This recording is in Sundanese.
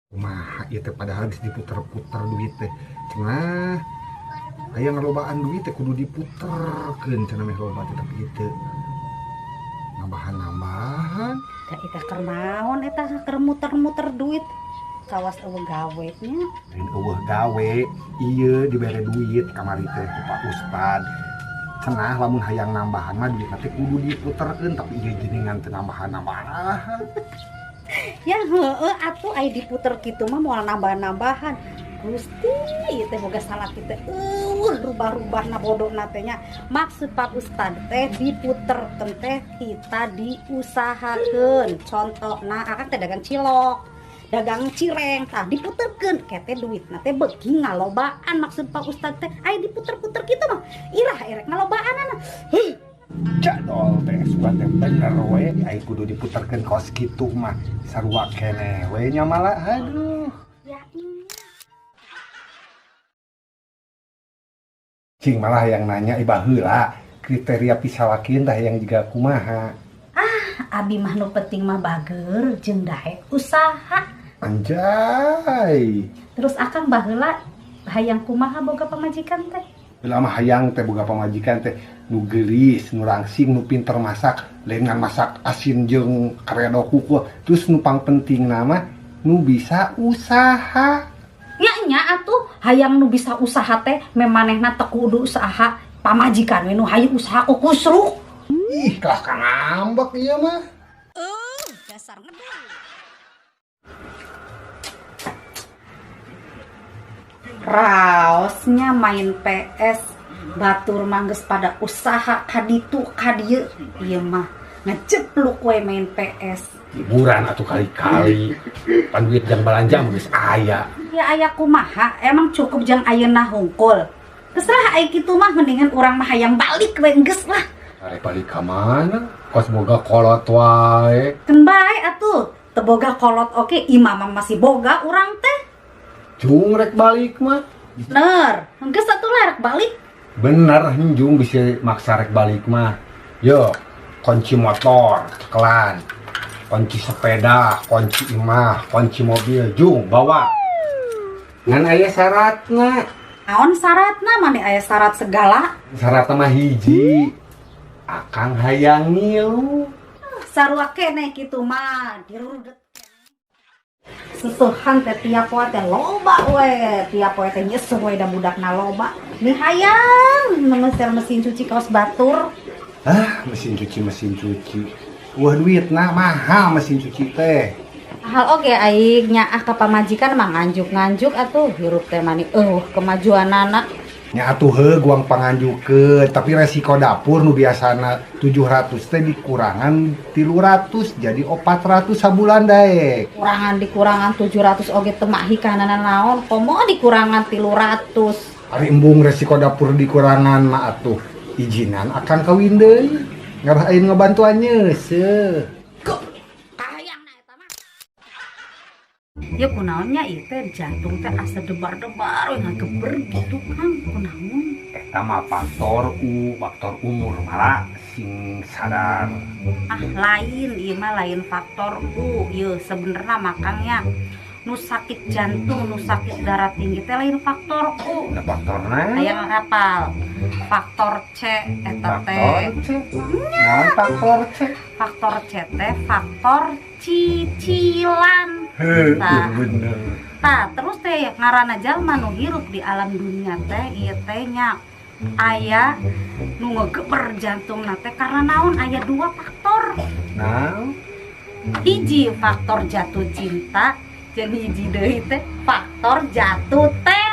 Kumaha ieu teh padahal geus diputer-puter duit teh. Cenah aya ngalobaan duit teh kudu diputerkeun cenah meh loba teh tapi ieu teh nambahan-nambahan. Da eta keur naon eta keur muter-muter duit. Kawas eueuh gawe nya. Lain eueuh gawe, ieu dibere duit kamari teh ku Pak Ustad. Cenah lamun hayang nambahan mah duit teh kudu diputerkeun tapi ieu jenengan teu nambahan-nambahan. Ya heueuh atuh aya diputer kitu mah moal nambahan-nambahan. Gusti ieu teh boga salah kita rubah-rubahna bodona teh nya. Maksud Pak Ustad teh diputerkeun teh kita diusahakeun. Contona akang teh dagang cilok, dagang cireng tah diputerkeun kete duitna teh beuki ngalobaan. Maksud Pak Ustad teh aya diputer-puter kitu mah irah erek ngalobaanana. Jadol teh suka teh bener we aya kudu diputerkeun kaos kitu mah sarua keneh we nya malah aduh. Ya Cing malah yang nanya iba heula kriteria pisalakin tah yang juga kumaha. abi mah nu penting mah bager jeung daek usaha. Anjay. Terus akang baheula hayang kumaha boga pamajikan teh? Bila mah hayang teh boga pamajikan teh nu geulis, nu rangsing, nu pinter masak, lain ngan masak asin jeung karedo kuku. Terus nu pang pentingna mah nu bisa usaha. Nya atuh hayang nu bisa usaha teh memanehna teu kudu usaha pamajikan we nu hayu usaha kukusruk. Ih, kelah kang ngambek ieu mah. Dasar ngedul. Raosnya main PS batur mangges pada usaha kaditu kadieu ieu mah ngecepluk we main PS. Hiburan atuh kali-kali. Pan duit jang balanja geus aya. Ya aya kumaha emang cukup jang ayeuna hungkul. Geus lah aya kitu mah mendingan urang mah hayang balik we geus lah. Arek balik ka mana? Kos boga kolot wae. Keun bae atuh teu boga kolot oke imam masih boga urang teh. Jung rek balik mah. Bener, geus atuh lah rek balik. Bener Jung bisa maksa rek balik mah. Yo, kunci motor, cekelan. Kunci sepeda, kunci imah, kunci mobil, Jung bawa. Ngan aya syaratna. Naon syaratna mani aya syarat segala? Syaratna mah hiji. Akang hayang ngilu. Sarua keneh kitu mah dirudet. Susuhan teh tiap poe teh loba we, tiap poe teh nyeuseum we da budakna loba. Ni hayang memeser mesin cuci kaos batur. Mesin cuci. Wah duitna mahal mesin cuci teh. Hal oge aing nyaah ka pamajikan mah nganjuk-nganjuk atuh hirup teh mani kemajuanana. Nya atuh guang panganjukeun, tapi resiko dapur nu biasana 700 teh dikurangan 300 jadi 400 sabulan daek. Dikurangan 700 oge teu mah hikanana naon, komo dikurangan 300. Ari embung resiko dapur dikurangan mah atuh ijinan akan kawin deui. Ngarahain ngebantuan nyeuseum. Kahayangna eta mah. Ya kunaonnya ieu teh jantung teh asa debar-debar we ngageber gitu kan kunaon. Eta mah faktor umur malah sing sadar. Lain ieu mah lain faktor ieu sebenarnya makanya nu sakit jantung, nu sakit darah tinggi teh lain faktor Ada faktorna. hayang hafal. Faktor C eta teh. Naon faktor C? Faktor C teh faktor cicilan. Tah. Bener. Tah, terus teh ngaranna jalma nu hirup di alam dunia teh ieu teh nya aya nu ngegeber jantungna teh karena naon aya dua faktor. Nah, Hiji faktor jatuh cinta, jeung hiji deui teh faktor jatuh teh.